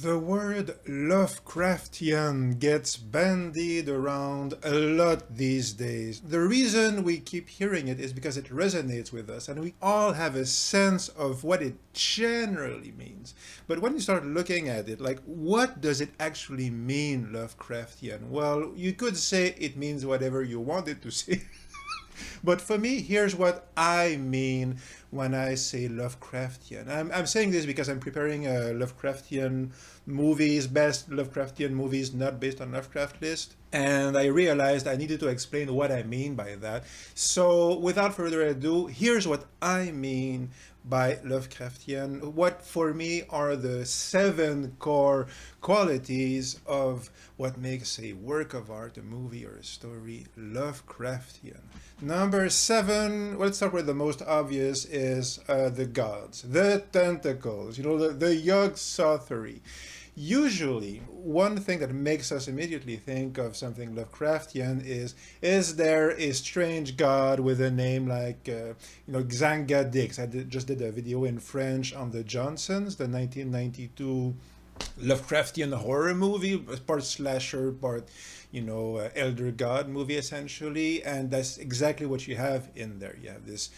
The word Lovecraftian gets bandied around a lot these days. The reason we keep hearing it is because it resonates with us and we all have a sense of what it generally means. But when you start looking at it, like what does it actually mean, Lovecraftian? Well, you could say it means whatever you want it to say. But for me, here's what I mean when I say Lovecraftian. I'm saying this because I'm preparing a Lovecraftian movies, best Lovecraftian movies not based on Lovecraft list. And I realized I needed to explain what I mean by that. So without further ado, here's what I mean by Lovecraftian. What for me are the 7 core qualities of what makes a work of art, a movie or a story, Lovecraftian. Number 7, well, let's start with the most obvious, is the gods, the tentacles, the Yog-Sothory. Usually, one thing that makes us immediately think of something Lovecraftian is there a strange god with a name like, Xangadix? Just did a video in French on the Johnsons, the 1992 Lovecraftian horror movie, part slasher, part, elder god movie essentially, and that's exactly what you have in there. You have this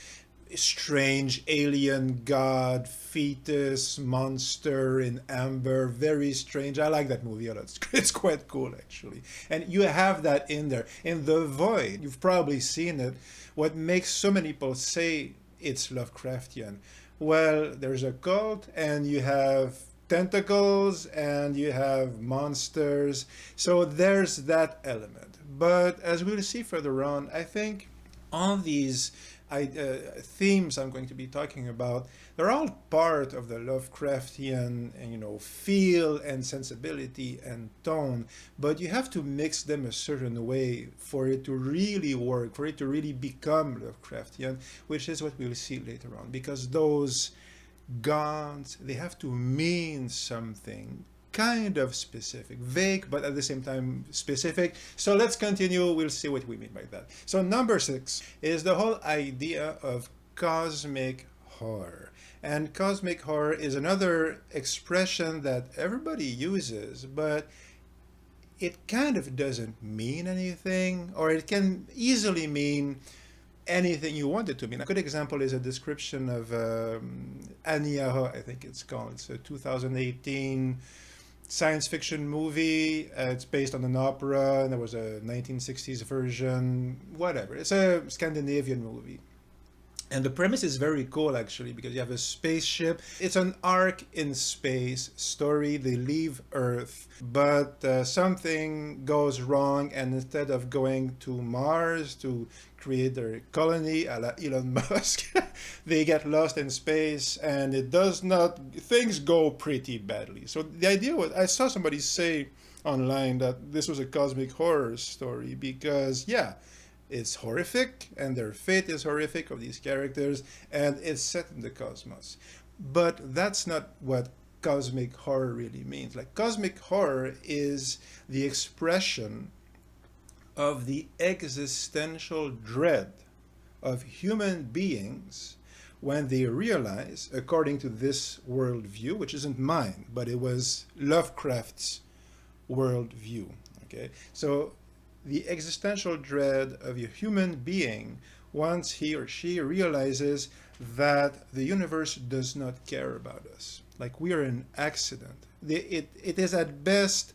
strange alien god fetus monster in amber, very strange. I like that movie a lot. It's quite cool actually, and you have that in there in the void. You've probably seen it. What makes so many people say it's Lovecraftian? Well, there's a cult and you have tentacles and you have monsters, so there's that element. But as we'll see further on, I think all these themes I'm going to be talking about, they're all part of the Lovecraftian, feel and sensibility and tone. But you have to mix them a certain way for it to really work, for it to really become Lovecraftian, which is what we'll see later on. Because those gods, they have to mean something kind of specific, vague, but at the same time specific. So let's continue. We'll see what we mean by that. So number 6 is the whole idea of cosmic horror. And cosmic horror is another expression that everybody uses, but it kind of doesn't mean anything, or it can easily mean anything you want it to mean. A good example is a description of Anya, I think it's called. It's a 2018 science fiction movie. It's based on an opera, and there was a 1960s version, whatever. It's a Scandinavian movie. And the premise is very cool actually, because you have a spaceship. It's an arc in space story. They leave Earth, but something goes wrong, and instead of going to Mars to create their colony a la Elon Musk, they get lost in space, and it does not, things go pretty badly. So the idea was, I saw somebody say online that this was a cosmic horror story because, yeah, it's horrific, and their fate is horrific of these characters, and it's set in the cosmos. But that's not what cosmic horror really means. Like, cosmic horror is the expression of the existential dread of human beings when they realize, according to this worldview, which isn't mine, but it was Lovecraft's worldview. Okay, so the existential dread of a human being once he or she realizes that the universe does not care about us. Like, we are an accident. It is at best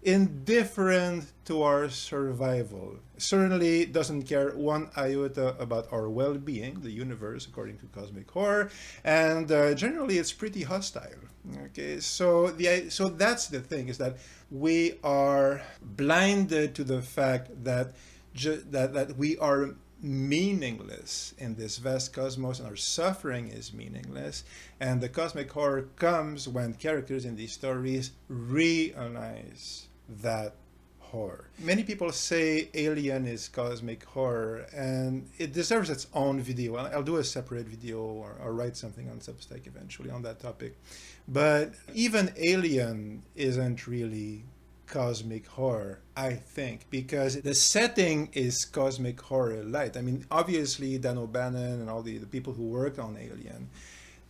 indifferent to our survival. Certainly doesn't care one iota about our well-being, the universe, according to cosmic horror, and generally it's pretty hostile. Okay, so that's the thing, is that we are blinded to the fact that that we are meaningless in this vast cosmos, and our suffering is meaningless. And the cosmic horror comes when characters in these stories realize that horror. Many people say Alien is cosmic horror, and it deserves its own video. I'll do a separate video, or write something on Substack eventually on that topic. But even Alien isn't really cosmic horror, I think, because the setting is cosmic horror light. I mean, obviously Dan O'Bannon and all the people who worked on Alien,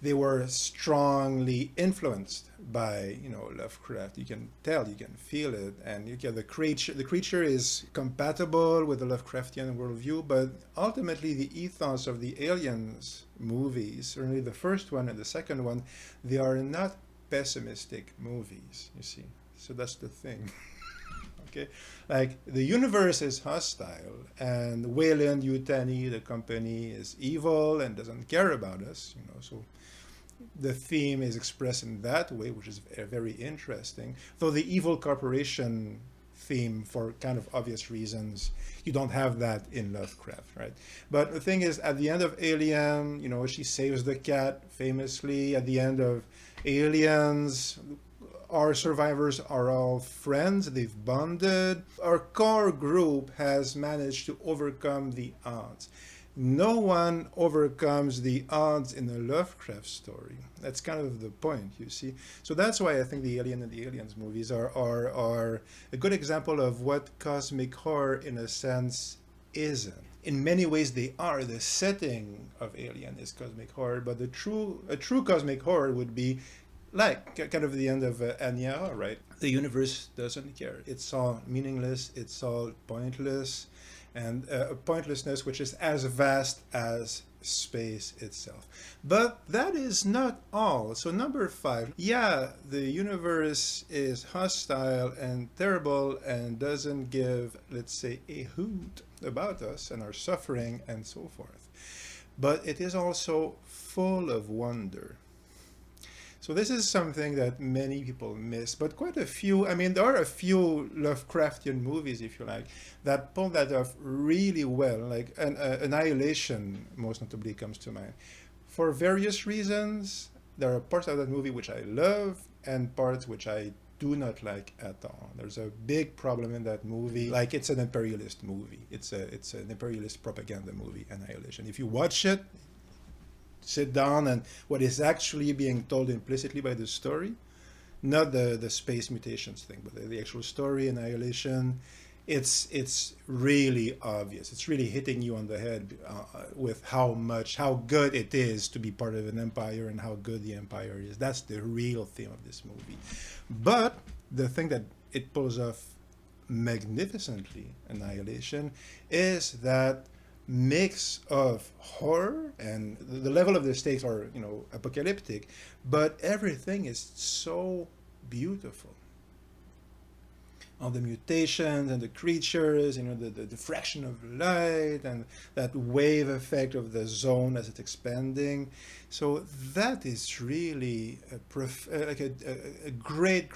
they were strongly influenced by, Lovecraft. You can tell, you can feel it, and you get the creature is compatible with the Lovecraftian worldview, but ultimately the ethos of the Aliens movies, certainly the first one and the second one, they are not pessimistic movies, you see. So that's the thing. Okay, like the universe is hostile, and Wayland Yutani, the company, is evil and doesn't care about us. So the theme is expressed in that way, which is very interesting. Though the evil corporation theme, for kind of obvious reasons, you don't have that in Lovecraft, right? But the thing is, at the end of Alien, she saves the cat famously. At the end of Aliens, our survivors are all friends, they've bonded. Our core group has managed to overcome the odds. No one overcomes the odds in a Lovecraft story. That's kind of the point, you see. So that's why I think the Alien and the Aliens movies are a good example of what cosmic horror, in a sense, isn't. In many ways, they are. The setting of Alien is cosmic horror, but a true cosmic horror would be like kind of the end of Anya, right? The universe doesn't care. It's all meaningless. It's all pointless, and a pointlessness which is as vast as space itself. But that is not all. So number 5, yeah, the universe is hostile and terrible and doesn't give, let's say, a hoot about us and our suffering and so forth. But it is also full of wonder. So this is something that many people miss, but quite a few. I mean, there are a few Lovecraftian movies, if you like, that pull that off really well. Like Annihilation, most notably, comes to mind. For various reasons, there are parts of that movie which I love and parts which I do not like at all. There's a big problem in that movie. Like, it's an imperialist movie. It's an imperialist propaganda movie, Annihilation. If you watch it, sit down, and what is actually being told implicitly by the story, not the space mutations thing, but the actual story, Annihilation, it's really obvious. It's really hitting you on the head with how good it is to be part of an empire and how good the empire is. That's the real theme of this movie. But the thing that it pulls off magnificently, Annihilation, is that mix of horror, and the level of the stakes are, apocalyptic, but everything is so beautiful. All the mutations and the creatures, the diffraction of light and that wave effect of the zone as it's expanding. So that is really a great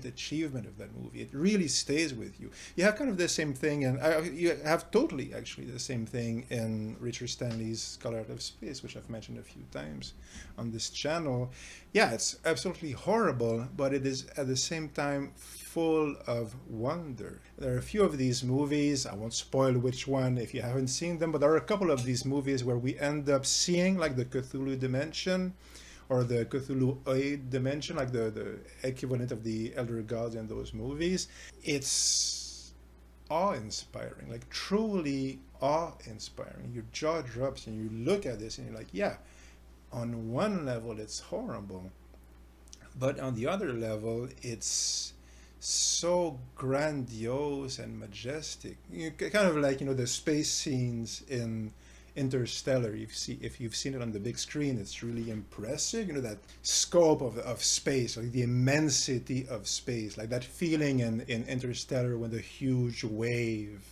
achievement of that movie. It really stays with you. You have kind of the same thing, and you have totally actually the same thing in Richard Stanley's Scholar Out of Space, which I've mentioned a few times on this channel. Yeah, it's absolutely horrible, but it is at the same time full of wonder. There are a few of these movies, I won't spoil which one if you haven't seen them, but there are a couple of these movies where we end up seeing like the Cthulhu dimension or the Cthulhuoid dimension, like the equivalent of the Elder Gods in those movies. It's awe-inspiring, like truly awe-inspiring. Your jaw drops and you look at this and you're like, yeah, on one level it's horrible, but on the other level it's so grandiose and majestic. You kind of like, the space scenes in Interstellar. If you've seen it on the big screen, it's really impressive. That scope of space, like the immensity of space, like that feeling in Interstellar when the huge wave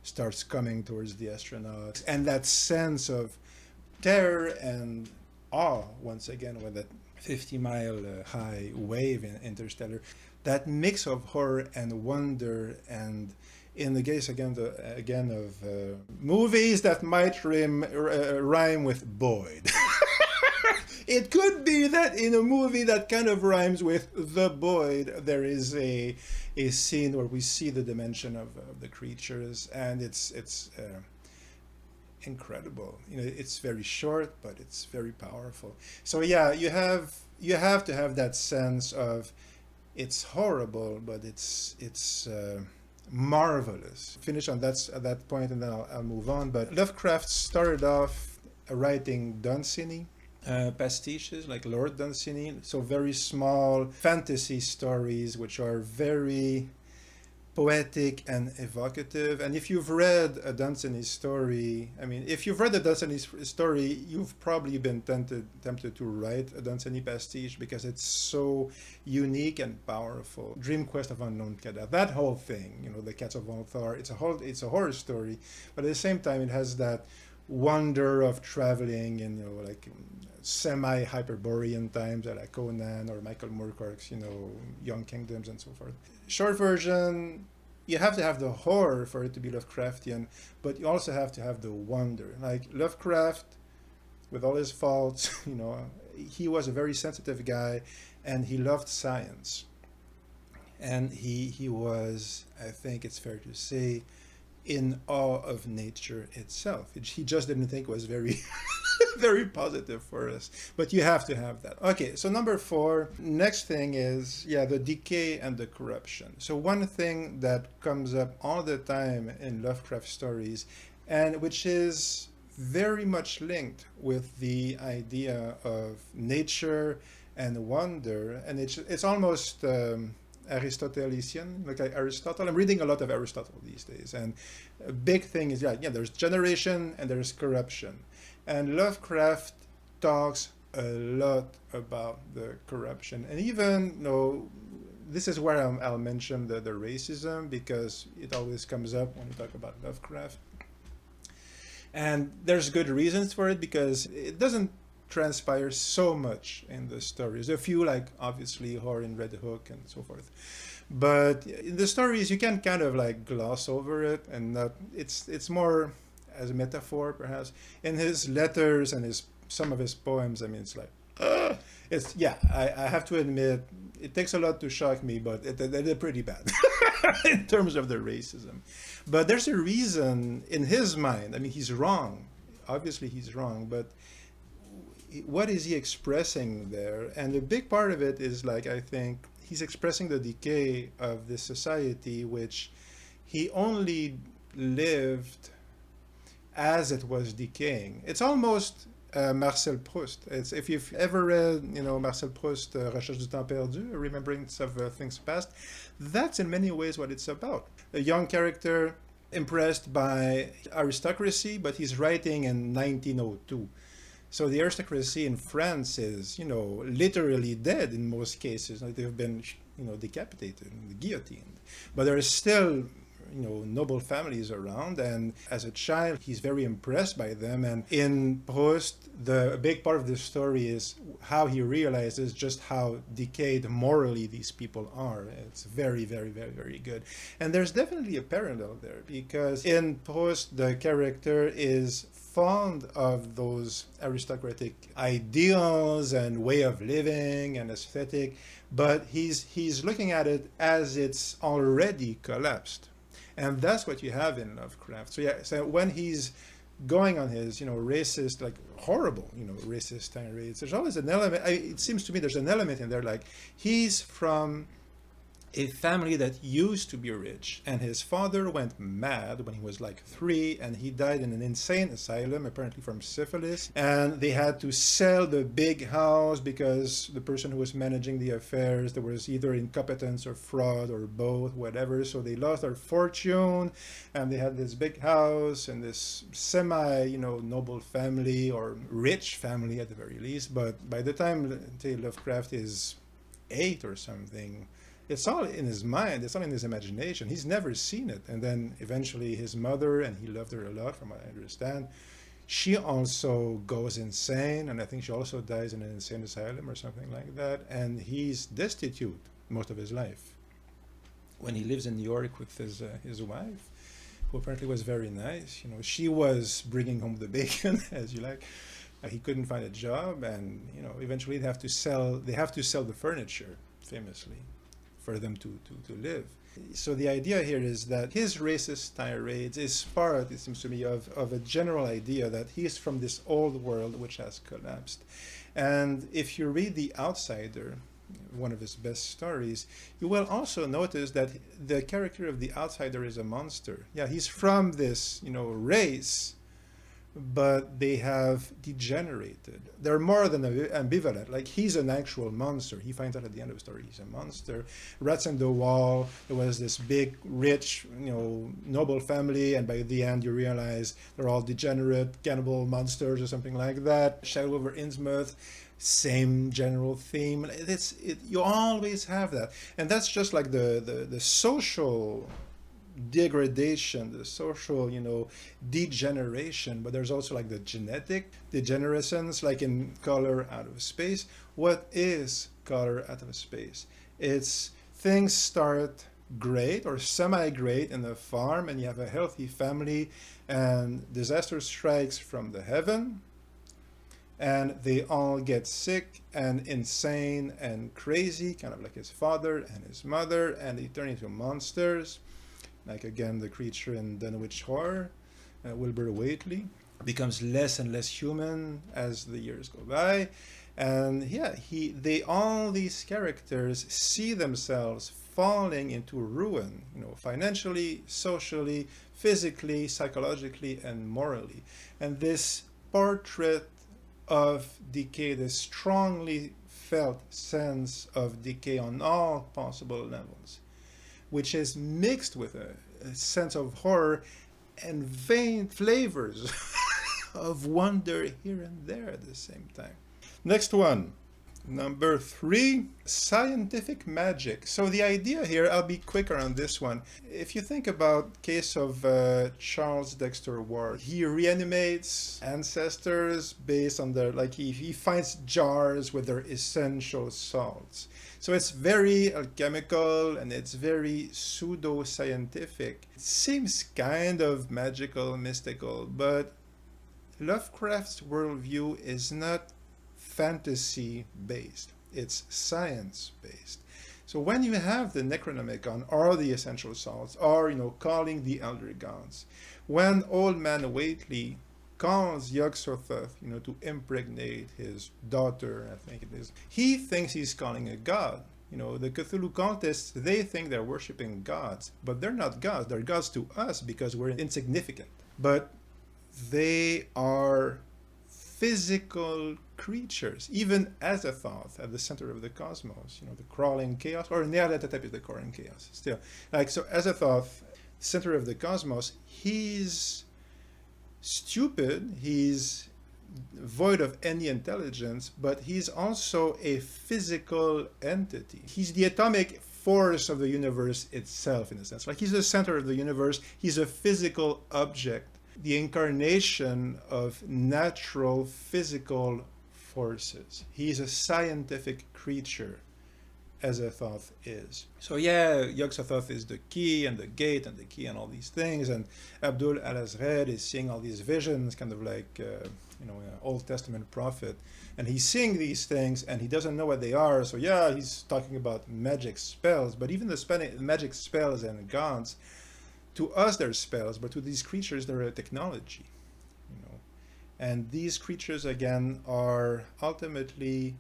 starts coming towards the astronauts, and that sense of terror and awe once again with that 50-mile high wave in Interstellar. That mix of horror and wonder, and in the case again of movies that might rhyme with Boyd. It could be that in a movie that kind of rhymes with The Boyd, there is a scene where we see the dimension of the creatures, and it's incredible. It's very short, but it's very powerful. So yeah, you have to have that sense of it's horrible, but it's marvelous. Finish on that point, and then I'll move on. But Lovecraft started off writing Dunsany, pastiches like Lord Dunsany, so very small fantasy stories which are very poetic and evocative. And if you've read a Dunsany story, I mean, if you've read a Dunsany story, you've probably been tempted to write a Dunsany pastiche because it's so unique and powerful. Dream Quest of Unknown Cadet, that whole thing, you know, the Cats of Volthar, it's a horror story, but at the same time, it has that wonder of traveling in, you know, like semi-Hyperborean times, like Conan or Michael Moorcock's, you know, Young Kingdoms and so forth. Short version, you have to have the horror for it to be Lovecraftian, but you also have to have the wonder. Like Lovecraft, with all his faults, you know, he was a very sensitive guy, and he loved science. And he was, I think it's fair to say, in awe of nature itself. He just didn't think it was very very positive for us, but you have to have that. Okay, so number 4, next thing is, yeah, the decay and the corruption. So one thing that comes up all the time in Lovecraft stories, and which is very much linked with the idea of nature and wonder, and it's almost Aristotelian, like Aristotle. I'm reading a lot of Aristotle these days, and a big thing is, yeah, there's generation and there's corruption. And Lovecraft talks a lot about the corruption. And even, you know, this is where I'll mention the racism, because it always comes up when we talk about Lovecraft. And there's good reasons for it, because it doesn't transpire so much in the stories. A few, like obviously Horror in Red Hook and so forth. But in the stories, you can kind of like gloss over it, and not, it's more as a metaphor, perhaps. In his letters and some of his poems, I mean, it's like, it's, yeah, I have to admit, it takes a lot to shock me, but they're pretty bad in terms of the racism. But there's a reason in his mind. I mean, he's wrong. Obviously, he's wrong, but what is he expressing there? And a big part of it is, like, I think he's expressing the decay of this society, which he only lived as it was decaying. It's almost Marcel Proust. It's, if you've ever read, you know, Marcel Proust, Recherche du temps perdu, Remembrance of Things Past, that's in many ways what it's about. A young character impressed by aristocracy, but he's writing in 1902. So the aristocracy in France is, you know, literally dead in most cases. Like, they've been, you know, decapitated and guillotined. But there is still, you know, noble families around, and as a child he's very impressed by them. And in Proust, a big part of the story is how he realizes just how decayed morally these people are. It's very, very, very, very good. And there's definitely a parallel there, because in Proust the character is fond of those aristocratic ideals and way of living and aesthetic, but he's looking at it as it's already collapsed. And that's what you have in Lovecraft. So yeah, so when he's going on his, you know, racist, like horrible, you know, racist tirades, there's always an element, it seems to me there's an element in there, like he's from a family that used to be rich, and his father went mad when he was like 3, and he died in an insane asylum, apparently from syphilis, and they had to sell the big house because the person who was managing the affairs, there was either incompetence or fraud or both, whatever, so they lost their fortune, and they had this big house and this semi, you know, noble family, or rich family at the very least. But by the time, say, Lovecraft is 8 or something, it's all in his mind, it's all in his imagination. He's never seen it. And then eventually his mother, and he loved her a lot from what I understand, she also goes insane, and I think she also dies in an insane asylum or something like that. And he's destitute most of his life. When he lives in New York with his wife, who apparently was very nice, you know, she was bringing home the bacon, as you like. He couldn't find a job, and, you know, eventually they have to sell the furniture, famously, for them to live. So the idea here is that his racist tirades is part, it seems to me, of a general idea that he's from this old world which has collapsed. And if you read The Outsider, one of his best stories, you will also notice that the character of the outsider is a monster. Yeah, he's from this, you know, race but they have degenerated. They're more than ambivalent. Like, he's an actual monster. He finds out at the end of the story he's a monster. Rats in the Wall, there was this big, rich, noble family, and by the end you realize they're all degenerate cannibal monsters or something like that. Shadow over Innsmouth, same general theme. You always have that, and that's just like the social degradation, the social, degeneration, but there's also like the genetic degenerescence, like in Color Out of Space. What is Color Out of Space? It's things start great or semi-great in the farm, and you have a healthy family, and disaster strikes from the heaven, and they all get sick and insane and crazy, kind of like his father and his mother, and they turn into monsters. Like, again, the creature in Dunwich Horror, Wilbur Whateley, becomes less and less human as the years go by. And yeah, all these characters see themselves falling into ruin, financially, socially, physically, psychologically, and morally. And this portrait of decay, this strongly felt sense of decay on all possible levels, which is mixed with a sense of horror and vain flavors of wonder here and there at the same time. Next one, number 3, scientific magic. So the idea here, I'll be quicker on this one. If you think about case of Charles Dexter Ward, he reanimates ancestors based on their, he finds jars with their essential salts. So it's very alchemical and it's very pseudo-scientific. It seems kind of magical, mystical, but Lovecraft's worldview is not fantasy-based. It's science-based. So when you have the Necronomicon or the essential salts or, calling the Eldritch Gods, when Old Man Whateley calls Yog-Sothoth, to impregnate his daughter, I think it is, he thinks he's calling a god. The Cthulhu cultists, they think they're worshiping gods, but they're not gods. They're gods to us because we're insignificant. But they are physical creatures, even Azathoth at the center of the cosmos, the crawling chaos, or Nyarlathotep is the crawling chaos, still. So Azathoth, center of the cosmos, he's stupid, he's void of any intelligence, but he's also a physical entity. He's the atomic force of the universe itself, in a sense. He's the center of the universe, he's a physical object, the incarnation of natural physical forces. He's a scientific creature, Azathoth is. So yeah, Yog-Sothoth is the key and the gate and the key and all these things, and Abdul al-Azred is seeing all these visions, kind of like an Old Testament prophet, and he's seeing these things and he doesn't know what they are. So yeah, he's talking about magic spells, but even the magic spells and gods, to us they're spells, but to these creatures they're a technology. And these creatures, again, are ultimately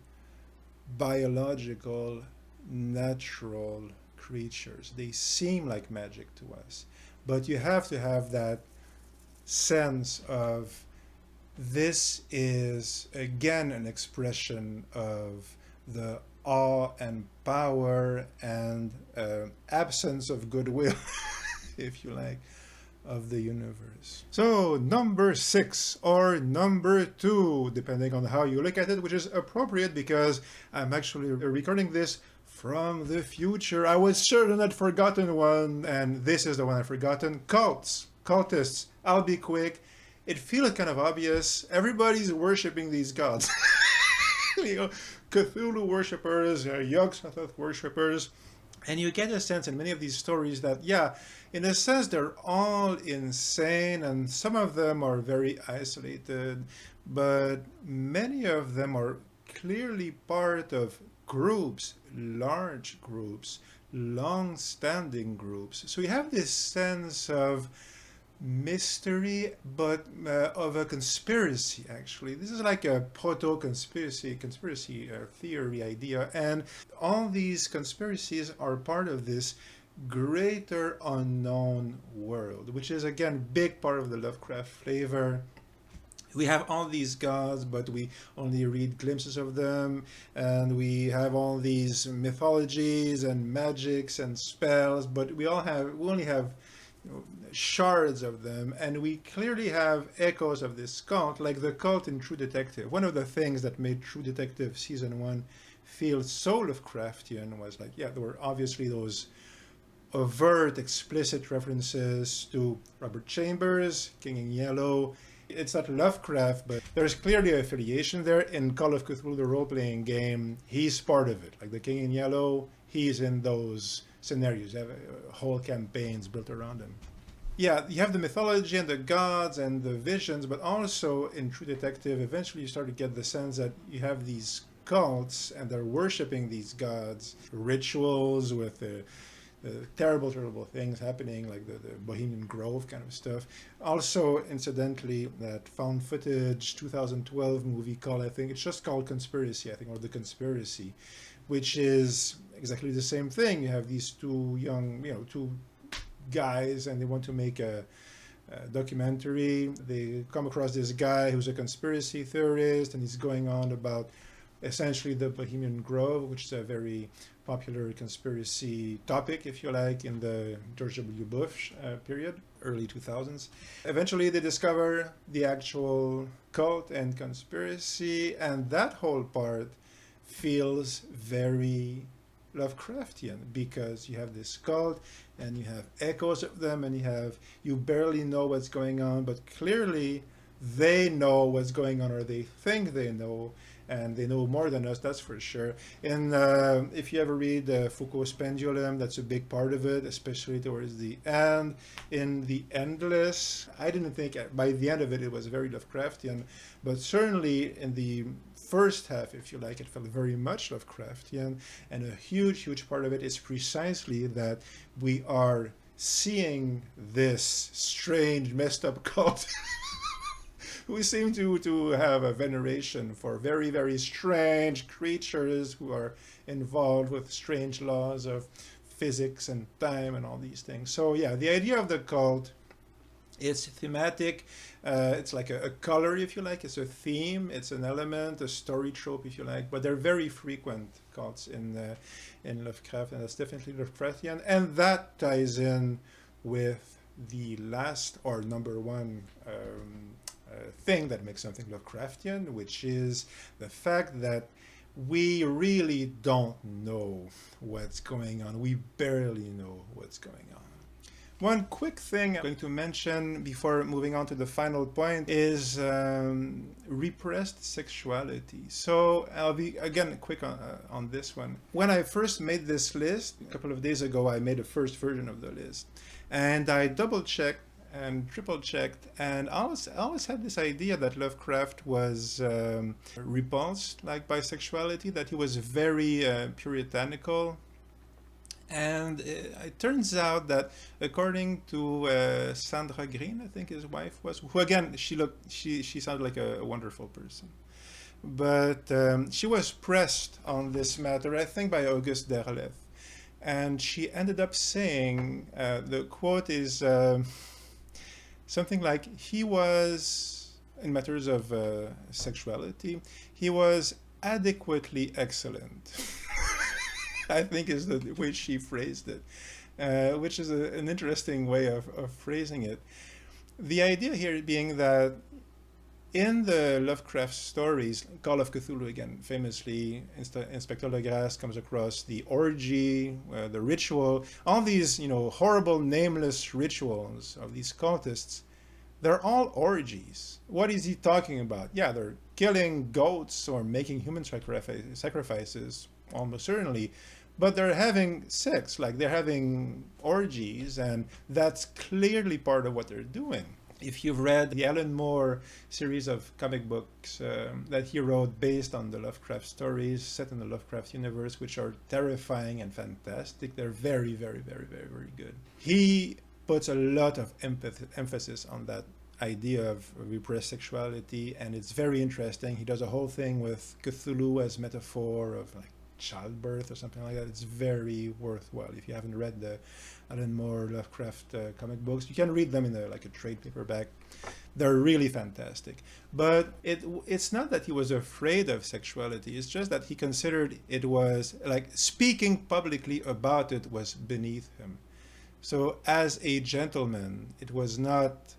biological, natural creatures. They seem like magic to us, but you have to have that sense of this is, again, an expression of the awe and power and absence of goodwill, if you like, of the universe. So number 6 or number 2, depending on how you look at it, which is appropriate because I'm actually recording this from the future. I was certain I'd forgotten one, and this is the one I've forgotten. Cultists. I'll be quick. It feels kind of obvious. Everybody's worshipping these gods. Cthulhu worshippers, Yog-Sothoth worshippers. And you get a sense in many of these stories that, yeah, in a sense, they're all insane, and some of them are very isolated, but many of them are clearly part of groups, large groups, long-standing groups. So you have this sense of mystery, but of a conspiracy, actually. This is like a proto-conspiracy theory idea, and all these conspiracies are part of this greater unknown world, which is, again, big part of the Lovecraft flavor. We have all these gods, but we only read glimpses of them, and we have all these mythologies and magics and spells, but we only have shards of them, and we clearly have echoes of this cult, like the cult in True Detective. One of the things that made True Detective season 1 feel so Lovecraftian was like, yeah, there were obviously those overt, explicit references to Robert Chambers, King in Yellow. It's not Lovecraft, but there's clearly an affiliation there. In Call of Cthulhu, the role-playing game, he's part of it. Like the King in Yellow, he's in those scenarios. You have whole campaigns built around him. Yeah, you have the mythology and the gods and the visions, but also in True Detective, eventually you start to get the sense that you have these cults and they're worshipping these gods, rituals with terrible, terrible things happening, like the Bohemian Grove kind of stuff. Also, incidentally, that found footage 2012 movie called, I think it's just called Conspiracy, I think, or The Conspiracy, which is exactly the same thing. You have these two two guys, and they want to make a documentary. They come across this guy who's a conspiracy theorist, and he's going on about essentially the Bohemian Grove, which is a very popular conspiracy topic, if you like, in the George W. Bush period, early 2000s. Eventually, they discover the actual cult and conspiracy, and that whole part feels very Lovecraftian, because you have this cult and you have echoes of them, and you barely know what's going on, but clearly they know what's going on, or they think they know, and they know more than us, that's for sure. And if you ever read Foucault's Pendulum, that's a big part of it, especially towards the end. In The Endless, I didn't think by the end of it was very Lovecraftian, but certainly in the first half, if you like, it felt very much Lovecraftian. And a huge, huge part of it is precisely that we are seeing this strange, messed up cult who seem to have a veneration for very, very strange creatures who are involved with strange laws of physics and time and all these things. So yeah, the idea of the cult is thematic. It's like a color, if you like. It's a theme. It's an element, a story trope, if you like. But they're very frequent cults in Lovecraft, and that's definitely Lovecraftian. And that ties in with the last or number one thing that makes something Lovecraftian, which is the fact that we really don't know what's going on. We barely know what's going on. One quick thing I'm going to mention before moving on to the final point is repressed sexuality. So I'll be, again, quick on this one. When I first made this list, a couple of days ago, I made a first version of the list. And I double-checked and triple-checked, and I always had this idea that Lovecraft was repulsed like bisexuality, that he was very puritanical. And it turns out that, according to Sandra Green, I think his wife was, who again, she sounded like a wonderful person. But she was pressed on this matter, I think, by Auguste Derleth. And she ended up saying, the quote is something like, he was, in matters of sexuality, he was adequately excellent. I think is the way she phrased it, which is an interesting way of phrasing it. The idea here being that in the Lovecraft stories, Call of Cthulhu, again, famously, Inspector Legras comes across the orgy, the ritual, all these, horrible, nameless rituals of these cultists. They're all orgies. What is he talking about? Yeah, they're killing goats or making human sacrifices, almost certainly, but they're having sex, like they're having orgies, and that's clearly part of what they're doing. If you've read the Alan Moore series of comic books that he wrote based on the Lovecraft stories set in the Lovecraft universe, which are terrifying and fantastic, they're very, very, very, very, very good. He puts a lot of emphasis on that idea of repressed sexuality, and it's very interesting. He does a whole thing with Cthulhu as metaphor of like childbirth or something like that. It's very worthwhile. If you haven't read the Alan Moore Lovecraft comic books, you can read them in like a trade paperback. They're really fantastic. But it's not that he was afraid of sexuality. It's just that he considered it was like speaking publicly about it was beneath him. So as a gentleman, it was not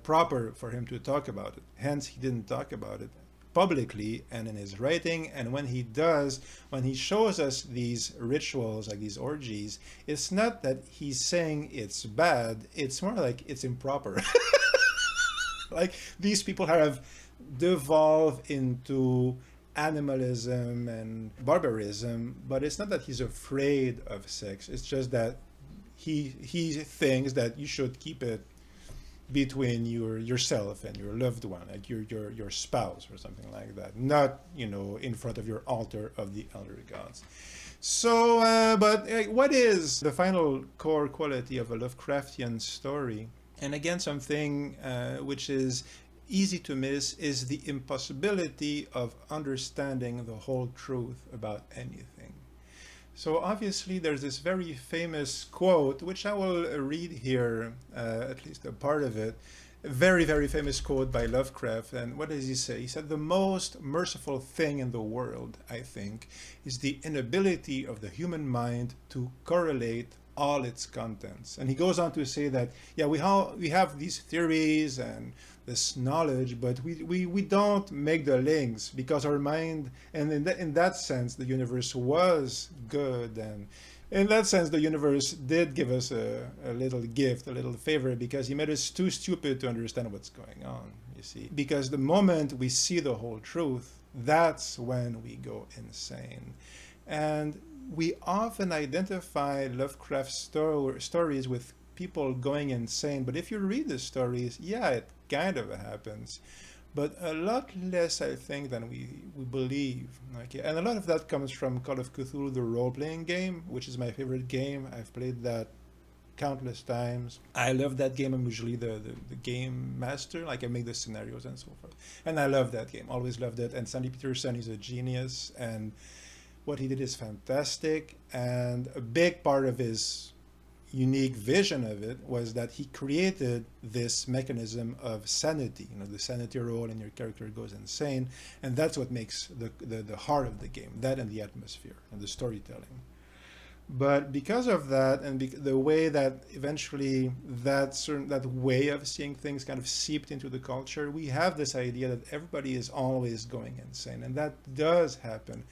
proper for him to talk about it. Hence, he didn't talk about it publicly and in his writing. And when he does, when he shows us these rituals, like these orgies, it's not that he's saying it's bad. It's more like it's improper. Like these people have devolved into animalism and barbarism, but it's not that he's afraid of sex. It's just that he thinks that you should keep it between yourself and your loved one, like your spouse or something like that, not in front of your altar of the Eldritch Gods. So, but what is the final core quality of a Lovecraftian story? And again, something which is easy to miss is the impossibility of understanding the whole truth about anything. So obviously there's this very famous quote, which I will read here, at least a part of it, a very, very famous quote by Lovecraft. And what does he say? He said, "The most merciful thing in the world, I think, is the inability of the human mind to correlate all its contents." And he goes on to say that, yeah, we have these theories and this knowledge, but we don't make the links because our mind, and in that sense, the universe was good. And in that sense, the universe did give us a little gift, a little favor, because he made us too stupid to understand what's going on, you see. Because the moment we see the whole truth, that's when we go insane. And we often identify Lovecraft stories with people going insane, but if you read the stories, yeah, it kind of happens, but a lot less, I think, than we believe. Okay, and a lot of that comes from Call of Cthulhu, the role-playing game, which is my favorite game. I've played that countless times. I love that game. I'm usually the game master, like I make the scenarios and so forth, and I love that game, always loved it. And Sandy Peterson is a genius, and what he did is fantastic. And a big part of his unique vision of it was that he created this mechanism of sanity, the sanity roll, and your character goes insane. And that's what makes the heart of the game, that and the atmosphere and the storytelling. But because of that, and the way that eventually that way of seeing things kind of seeped into the culture, we have this idea that everybody is always going insane, and that does happen.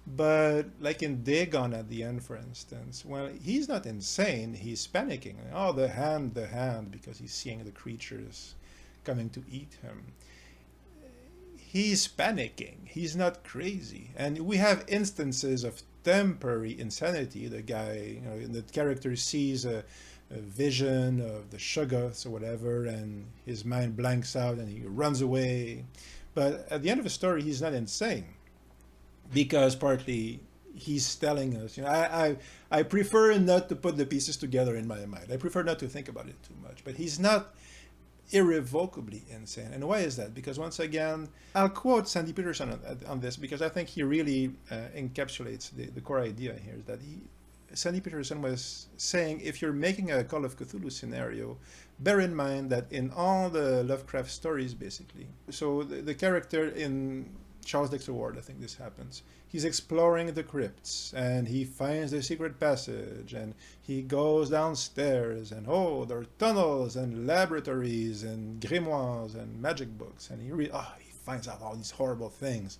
But like in Dagon at the end, for instance, well, he's not insane, he's panicking. Oh, the hand, because he's seeing the creatures coming to eat him. He's panicking, he's not crazy. And we have instances of temporary insanity. The guy, the character sees a vision of the Shoggoths or whatever, and his mind blanks out and he runs away. But at the end of the story, he's not insane. Because partly he's telling us, I prefer not to put the pieces together in my mind. I prefer not to think about it too much. But he's not irrevocably insane. And why is that? Because once again, I'll quote Sandy Peterson on this, because I think he really encapsulates the core idea here. Is that Sandy Peterson was saying, if you're making a Call of Cthulhu scenario, bear in mind that in all the Lovecraft stories, basically, so the character in Charles Dixon Ward, I think this happens. He's exploring the crypts and he finds the secret passage and he goes downstairs and there are tunnels and laboratories and grimoires and magic books, and he finds out all these horrible things.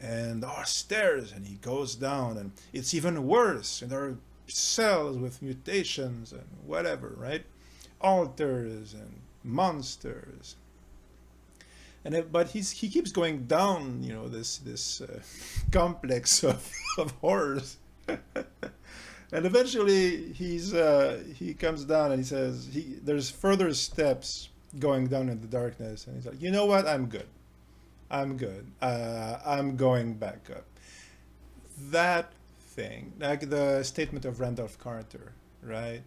And there are stairs and he goes down and it's even worse, and there are cells with mutations and whatever, right? Altars and monsters. But he keeps going down, this complex of horrors, and eventually he comes down and he says there's further steps going down in the darkness, and he's like, you know what, I'm good, I'm going back up. That thing, like the statement of Randolph Carter, right?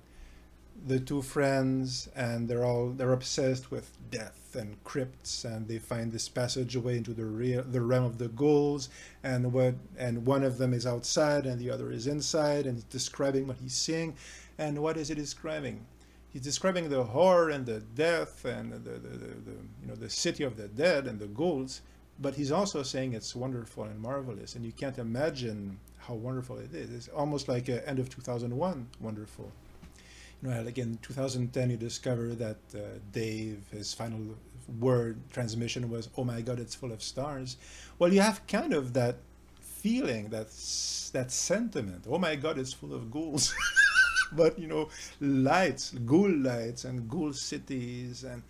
the two friends, and they're obsessed with death and crypts, and they find this passageway into the realm of the ghouls, and one of them is outside and the other is inside, and he's describing what he's seeing. And what is he describing? He's describing the horror and the death and the city of the dead and the ghouls, but he's also saying it's wonderful and marvelous, and you can't imagine how wonderful it is. It's almost like end of 2001 wonderful. Like in 2010, you discover that Dave, his final word transmission was, "Oh my God, it's full of stars." Well, you have kind of that feeling, that sentiment. Oh my God, it's full of ghouls. But lights, ghoul lights, and ghoul cities, and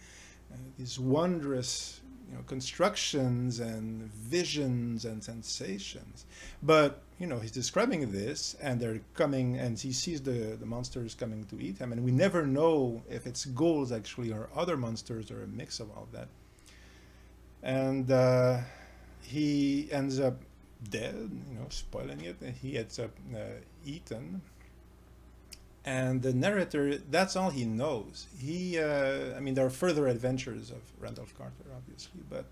these wondrous constructions and visions and sensations. But he's describing this, and they're coming, and he sees the monsters coming to eat him, and we never know if it's ghouls actually or other monsters or a mix of all that. And he ends up dead, spoiling it, and he ends up eaten. And the narrator, that's all he knows. There are further adventures of Randolph Carter, obviously, but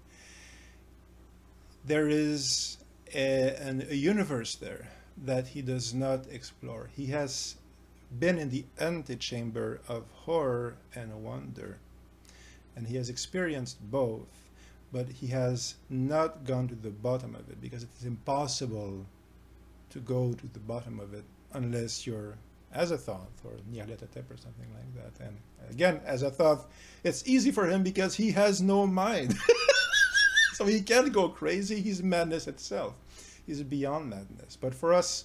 there is a universe there that he does not explore. He has been in the antechamber of horror and wonder, and he has experienced both, but he has not gone to the bottom of it, because it is impossible to go to the bottom of it unless you're Azathoth or Nyarlathotep or something like that. And again, Azathoth, it's easy for him because he has no mind. So he can't go crazy. He's madness itself. He's beyond madness. But for us,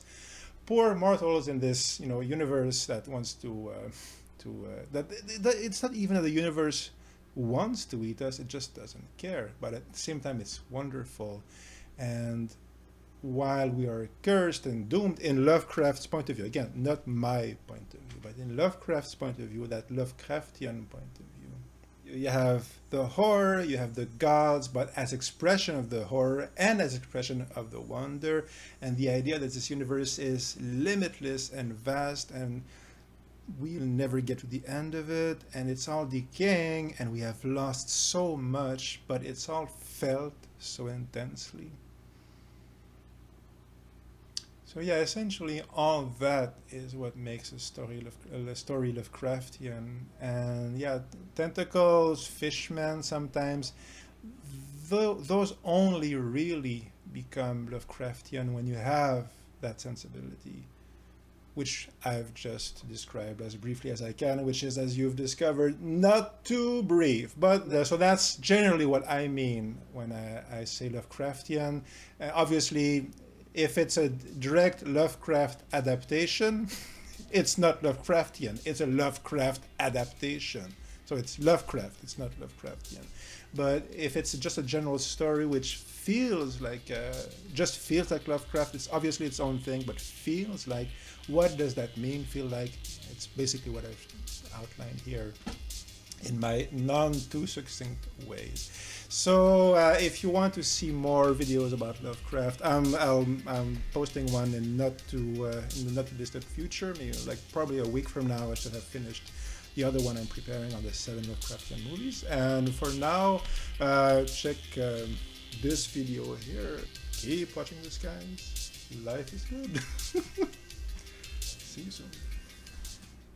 poor mortals in this universe that wants it's not even that the universe wants to eat us, it just doesn't care. But at the same time, it's wonderful. And while we are cursed and doomed in Lovecraft's point of view, again, not my point of view, but in Lovecraft's point of view, that Lovecraftian point of view, you have the horror, you have the gods, but as expression of the horror and as expression of the wonder, and the idea that this universe is limitless and vast, and we'll never get to the end of it, and it's all decaying, and we have lost so much, but it's all felt so intensely. So yeah, essentially all that is what makes a story Lovecraftian. And yeah, tentacles, fishmen sometimes, those only really become Lovecraftian when you have that sensibility, which I've just described as briefly as I can, which is, as you've discovered, not too brief. But so that's generally what I mean when I say Lovecraftian. Obviously, if it's a direct Lovecraft adaptation, it's not Lovecraftian. It's a Lovecraft adaptation. So it's Lovecraft, it's not Lovecraftian. But if it's just a general story which feels like, just feels like Lovecraft, it's obviously its own thing, but feels like, what does that mean, feel like? It's basically what I've outlined here in my too succinct ways. So if you want to see more videos about Lovecraft, I'm posting one in the not too distant future, maybe like probably a week from now. I should have finished the other one I'm preparing on the 7 Lovecraftian movies. And for now, check this video here. Keep watching the skies. Life is good. See you soon.